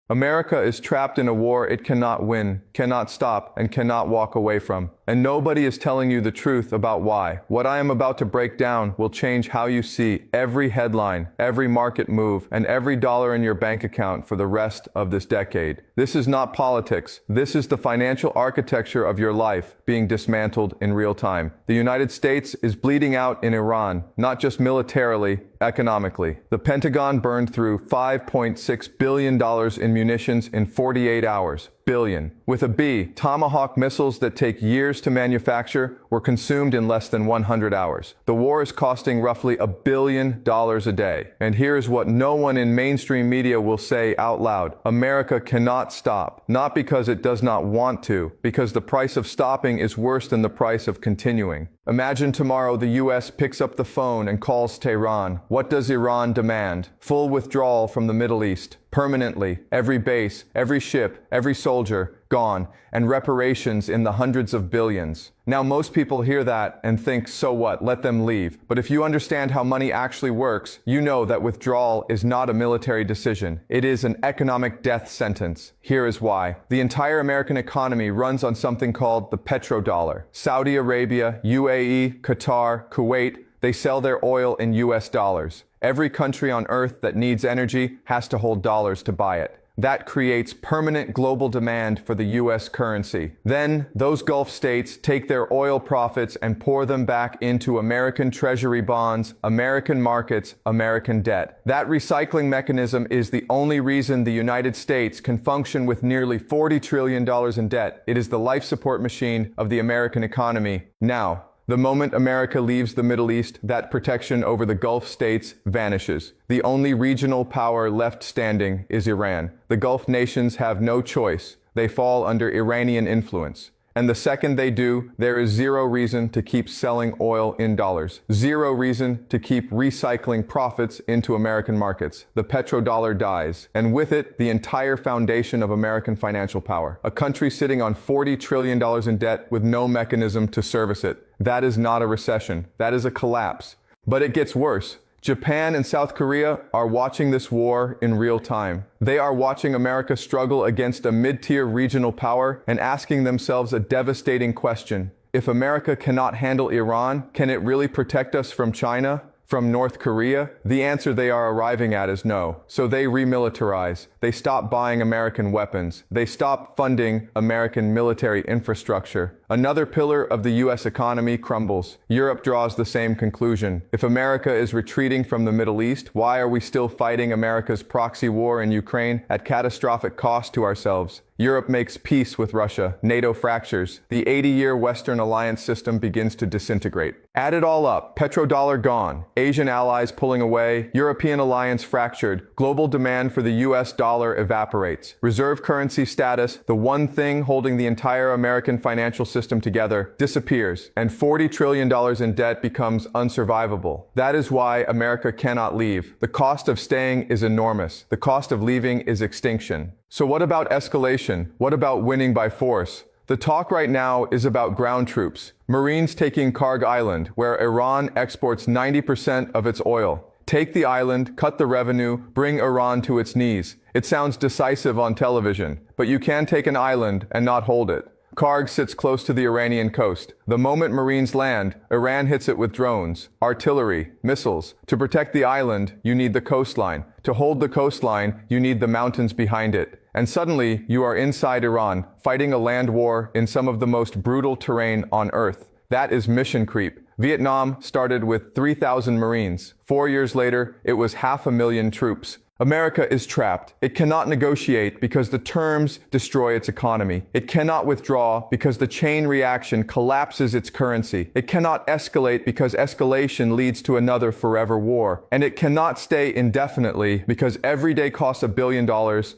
America is trapped in a war it cannot win, cannot stop, and cannot walk away from. And nobody is telling you the truth about why. What I am about to break down will change how you see every headline, every market move, and every dollar in your bank account for the rest of this decade. This is not politics. This is the financial architecture of your life being dismantled in real time. The United States is bleeding out in Iran, not just militarily, economically. The Pentagon burned through $5.6 billion in munitions in 48 hours. Billion. With a B, Tomahawk missiles that take years to manufacture were consumed in less than 100 hours. The war is costing roughly $1 billion a day. And here's what no one in mainstream media will say out loud. America cannot stop. Not because it does not want to, because the price of stopping is worse than the price of continuing. Imagine tomorrow the U.S. picks up the phone and calls Tehran. What does Iran demand? Full withdrawal from the Middle East. Permanently. Every base, every ship, every soldier, gone. And reparations in the hundreds of billions. Now most people hear that and think, so what, let them leave. But if you understand how money actually works, you know that withdrawal is not a military decision. It is an economic death sentence. Here is why. The entire American economy runs on something called the petrodollar. Saudi Arabia, UAE, Qatar, Kuwait, they sell their oil in US dollars. Every country on earth that needs energy has to hold dollars to buy it. That creates permanent global demand for the U.S. currency. Then, those Gulf states take their oil profits and pour them back into American treasury bonds, American markets, American debt. That recycling mechanism is the only reason the United States can function with nearly $40 trillion in debt. It is the life support machine of the American economy. Now, the moment America leaves the Middle East, that protection over the Gulf states vanishes. The only regional power left standing is Iran. The Gulf nations have no choice. They fall under Iranian influence. And the second they do, there is zero reason to keep selling oil in dollars. Zero reason to keep recycling profits into American markets. The petrodollar dies. And with it, the entire foundation of American financial power. A country sitting on $40 trillion in debt with no mechanism to service it. That is not a recession. That is a collapse. But it gets worse. Japan and South Korea are watching this war in real time. They are watching America struggle against a mid-tier regional power and asking themselves a devastating question. If America cannot handle Iran, can it really protect us from China? From North Korea? The answer they are arriving at is no. So they remilitarize. They stop buying American weapons. They stop funding American military infrastructure. Another pillar of the U.S. economy crumbles. Europe draws the same conclusion. If America is retreating from the Middle East, why are we still fighting America's proxy war in Ukraine at catastrophic cost to ourselves? Europe makes peace with Russia. NATO fractures. The 80-year Western alliance system begins to disintegrate. Add it all up. Petrodollar gone. Asian allies pulling away. European alliance fractured. Global demand for the U.S. dollar evaporates. Reserve currency status, the one thing holding the entire American financial system together, disappears. And $40 trillion in debt becomes unsurvivable. That is why America cannot leave. The cost of staying is enormous. The cost of leaving is extinction. So what about escalation? What about winning by force? The talk right now is about ground troops. Marines taking Karg Island, where Iran exports 90% of its oil. Take the island, cut the revenue, bring Iran to its knees. It sounds decisive on television, but you can take an island and not hold it. Karg sits close to the Iranian coast. The moment Marines land, Iran hits it with drones, artillery, missiles. To protect the island, you need the coastline. To hold the coastline, you need the mountains behind it. And suddenly, you are inside Iran, fighting a land war in some of the most brutal terrain on Earth. That is mission creep. Vietnam started with 3,000 Marines. 4 years later, it was 500,000 troops. America is trapped. It cannot negotiate because the terms destroy its economy. It cannot withdraw because the chain reaction collapses its currency. It cannot escalate because escalation leads to another forever war. And it cannot stay indefinitely because every day costs $1 billion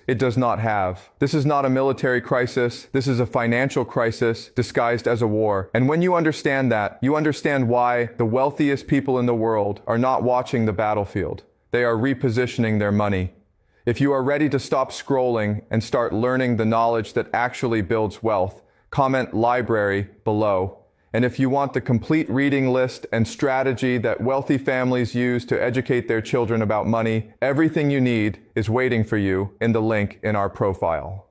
it does not have. This is not a military crisis. This is a financial crisis disguised as a war. And when you understand that, you understand why the wealthiest people in the world are not watching the battlefield. They are repositioning their money. If you are ready to stop scrolling and start learning the knowledge that actually builds wealth, comment library below. And if you want the complete reading list and strategy that wealthy families use to educate their children about money, everything you need is waiting for you in the link in our profile.